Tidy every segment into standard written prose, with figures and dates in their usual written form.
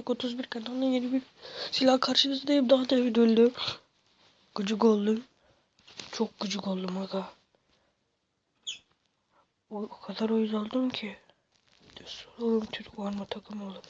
Burak 31 kanalına yeni bir silah karşınızdayım. Daha demin öldüm. Gıcık oldum. Çok gıcık oldum aga. O kadar uyuz oldum ki. Soralım Türk var mı takım olur.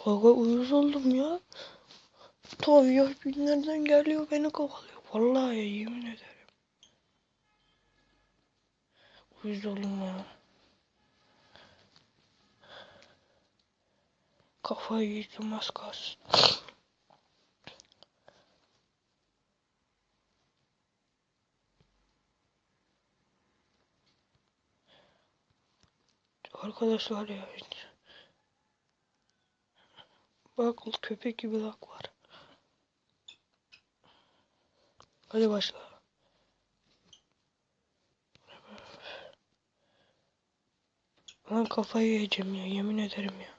Aga uyuz oldum ya. Tabii binlerden geliyor beni kovalıyor. Vallahi yemin ederim. Uyuz oldum ya. Kafayı yiyeceğim az kalsın. Arkadaşlar ya. Bak köpek gibi lak var. Hadi başla. Lan kafayı yiyeceğim ya, yemin ederim ya.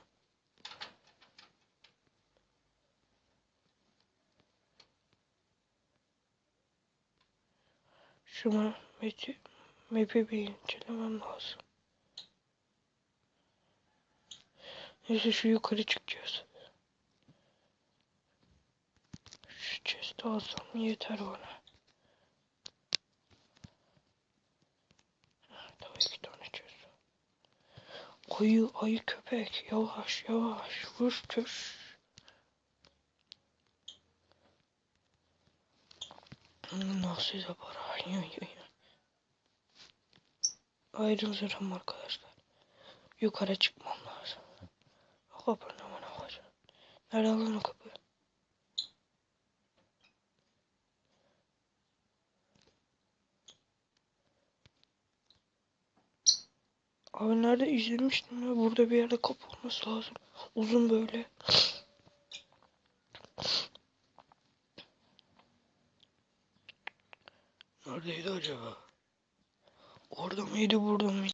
Şuna map'i bir incelemem lazım. Neyse şu yukarı çıkacağız. Şu chest'i alsam yeter bana. Daha 2 tane chest. Ayı köpek yavaş yavaş vur tür. Nasıl yapar? Ayrım zırhım arkadaşlar. Yukarı çıkmam lazım. Kapı ne var? Nerede lan o kapı? Abi nerede izlemiştim ya? Burada bir yerde kapı olması lazım. Uzun böyle. Neredeydi acaba? Orada mıydı, burada mıydı?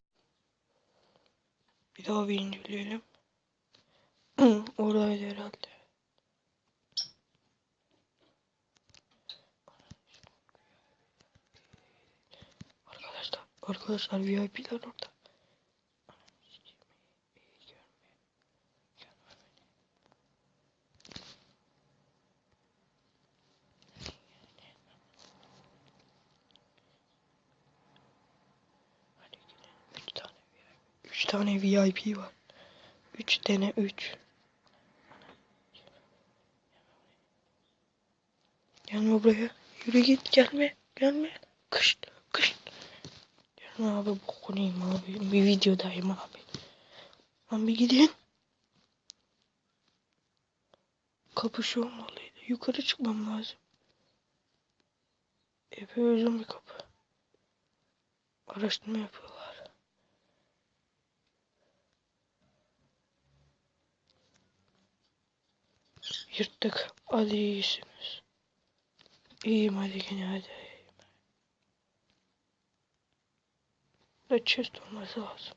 Bir daha bir inceleyelim. Oradaydı herhalde. Arkadaşlar VIP'ler orada. Hadi gidelim. 3 tane VIP var. 3 tane 3. Gelme buraya. Yürü git, gelme. Gelme. Kış. Gelme abi, bokunayım abi. Bir videodayım abi. Lan bir gidin. Kapı şu olmalıydı. Yukarı çıkmam lazım. Epey uzun bir kapı. Araştırma yapıyorlar. Yırttık. Hadi iyisiniz. İyiyim hadi gene hadi. Burada chest olması lazım.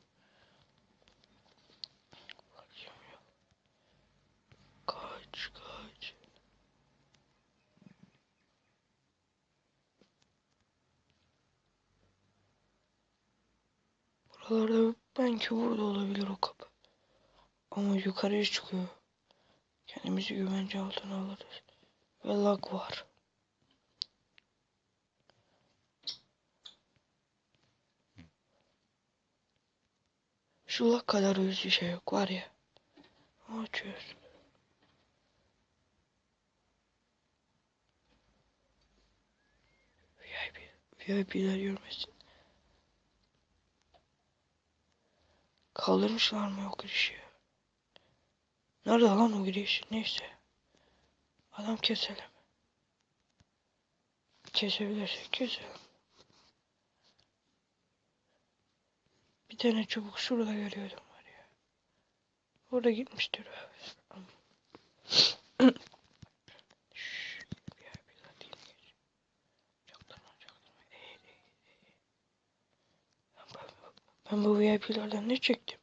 Kaç. Buralarda belki burada olabilir o kapı. Ama yukarıya çıkıyor. Kendimizi güvence altına alırız. Ve lag var. Şu lag kadar üzücü şey yok var ya. Açıyoruz. VIP'ler görmesin. Kaldırmışlar mı o girişi? Nerede lan o giriş? Neyse. Adam keselim. Kesebilirsek keselim. Bir tane çubuk şurada görüyordum var ya. Orada gitmiştir abi. Ben bu VIP'lerden ne çektim?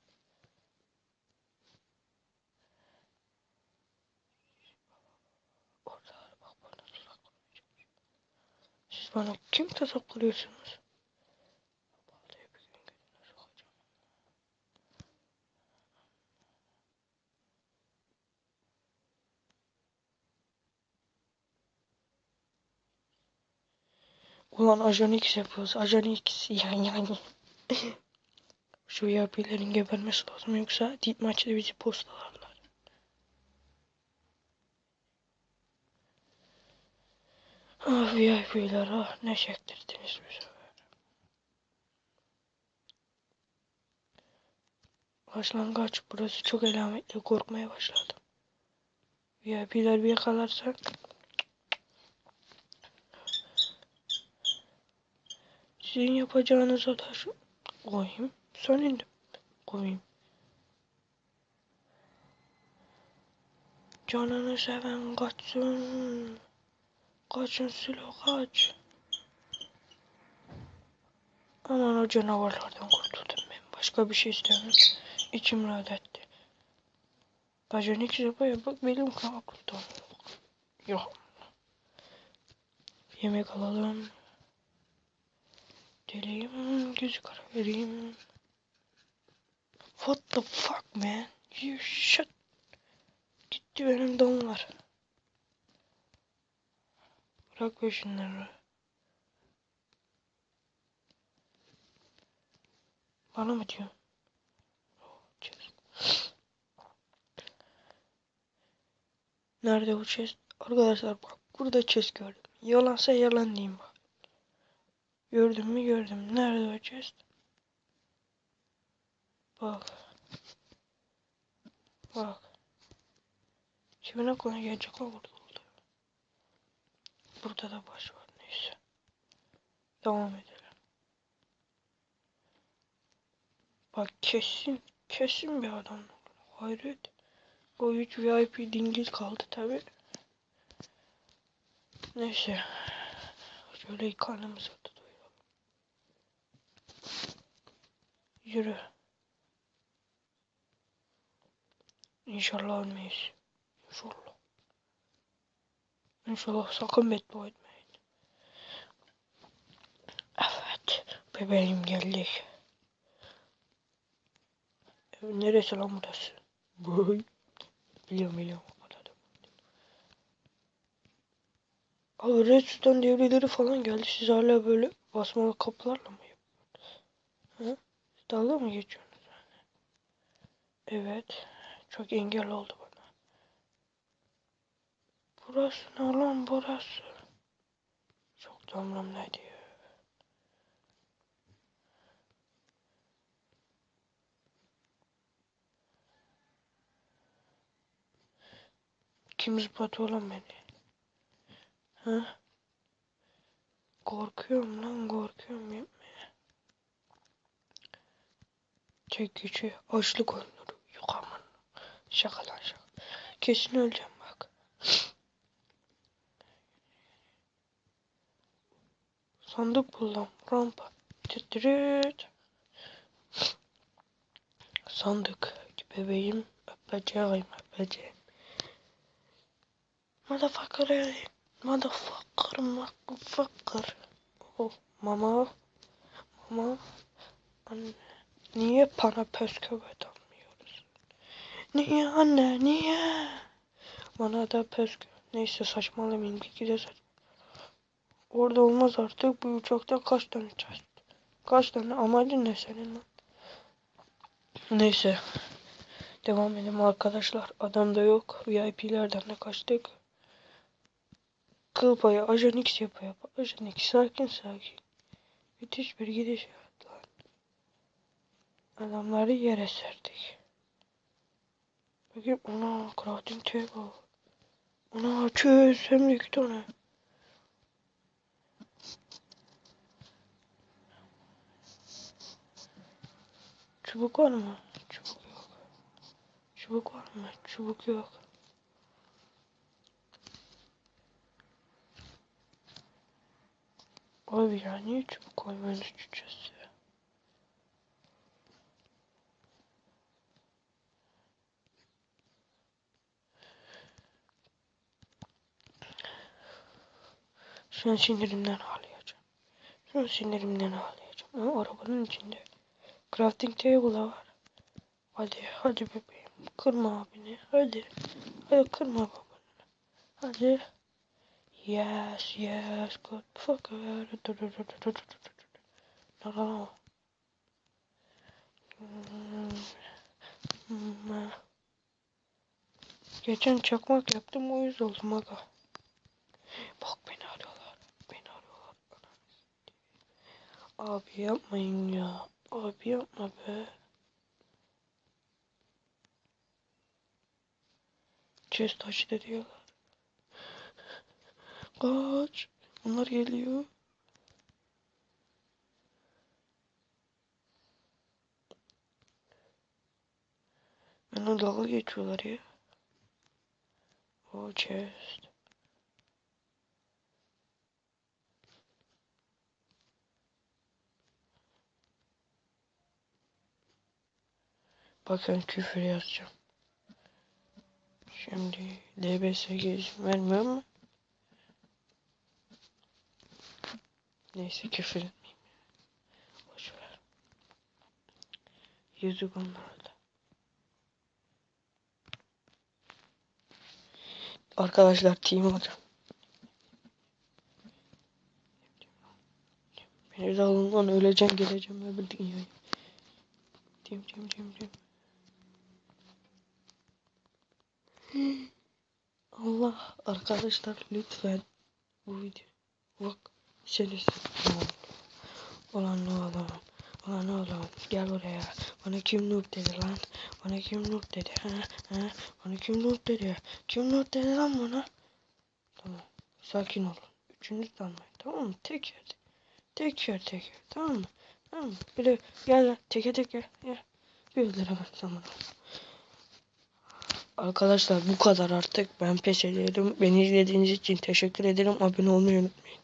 Orada bak bana tuzak kurmayacak. Siz bana kim tuzak kuruyorsunuz? Ulan Ajan X yapıyoruz. Ajan X yani. Şu VIP'lerin gebermesi lazım yoksa deep maçta bizi postalarlar. Ah VIP'ler ah ne çektirdiniz bize. Başlangıç burası çok elametli, korkmaya başladım. VIP'ler bir yakalarsa sizin yapacağınıza da şu koyayım. Sonunda koyayım. Canını seven kaçsın. Kaçın Sülo kaç. Aman o canavarlardan kurtuldum ben. Başka bir şey istemiyorum. İçim rahat etti. Bacanik yapaya bak benim aklımda. Yok. Yemek alalım. Deliyim. Gözü kara vereyim. What the fuck man? You shut. Gitti benim donlar. Bırak be şunları. Bana mı diyorsun? Nerede bu chest? Arkadaşlar bak burada chest gördüm. Yalansa yalan diyeyim bak. Gördüm mü gördüm. Nerede o chest? Bak. Bak. Şimdi konu gelecek o burada oldu. Burada da baş var neyse. Devam edelim. Bak kesin. Kesin bir adam. Hayret. O 3 VIP dingil kaldı tabi. Neyse. Şöyle karnımızı da doyuralım. Yürü. İnşallah ölmeyiz. İnşallah. İnşallah sakın beddua etmeyin. Evet. Bebeğim geldik. Neresi lan burası? Boy. Biliyorum. Abi Redstone devreleri falan geldi. Siz hala böyle basmalı kapılarla mı yapıyorsunuz? Hı? Dalga mı geçiyorsunuz? Evet. Çok engel oldu bana. Burası ne lan burası? Çok damlamdaydı ya. Kim zıplatıyor lan beni? Hı? Korkuyorum lan korkuyorum yapmaya. Tek gücü açlık oyunları. Yok aman. Şaka lan şaka. Kesin öleceğim bak. Sandık bul lan. Rampa. Tütürüt. Sandık. Bebeğim. Öpeceğim. Motherfucker. Motherfucker. Oh mama. Anne. Niye bana pösküvet almıyoruz? Niye anne niye? Bana da neyse saçmalamayın bir de orada olmaz artık bu uçakta kaç tane çarptı? Kaç tane amacın ne senin lan? Neyse devam edelim arkadaşlar. Adam da yok. VIP'lerden de kaçtık. Kıl payı Ajan X yapıyor. Ajan X sakin. Müthiş bir gidiş yaptılar. Adamları yere serdik. Bakayım ona crafting table. Ona çöz hem de 2 tane. Çubuk var mı? Çubuk yok. Çubuk var mı? Çubuk yok. Abi ya niye çubuk koymuyorsunuz çiçeği? Şunu sinirimden ağlayacağım. O arabanın içinde. Crafting table var. Hadi bebeğim. Kırma abini. Hadi kırma babanı. Hadi. Yes, yes, good fucker. No. Geçen çakmak yaptım, o yüz oldum aga. Bak beni arıyorlar. Beni arıyorlar. Abi yapmayın ya. Abi yapma be. Chest açtı diyorlar. Kaç. Onlar geliyor. Benimle dalga geçiyorlar ya. O chest. Bakın küfür yazacağım. Şimdi DB8 vermiyor mu? Neyse küfür etmeyeyim. Boşver. Yazık onlara da. Arkadaşlar team var. Beni de alın lan, öleceğim geleceğim öbür dünyaya. Team. Allah arkadaşlar lütfen bu video bak serisi olan ne oğlum, ulan ne oğlum, gel buraya. Bana kim noob dedi lan, bana kim noob dedi, bana kim noob dedi, kim noob dedi lan bana. Tamam, sakin olun, üçünüz de almayın, tamam mı? Tek yer tamam mı? Böyle gel lan, teke gel bir öldüremezsem bunu. Arkadaşlar bu kadar artık, ben pes ediyorum. Beni izlediğiniz için teşekkür ederim. Abone olmayı unutmayın.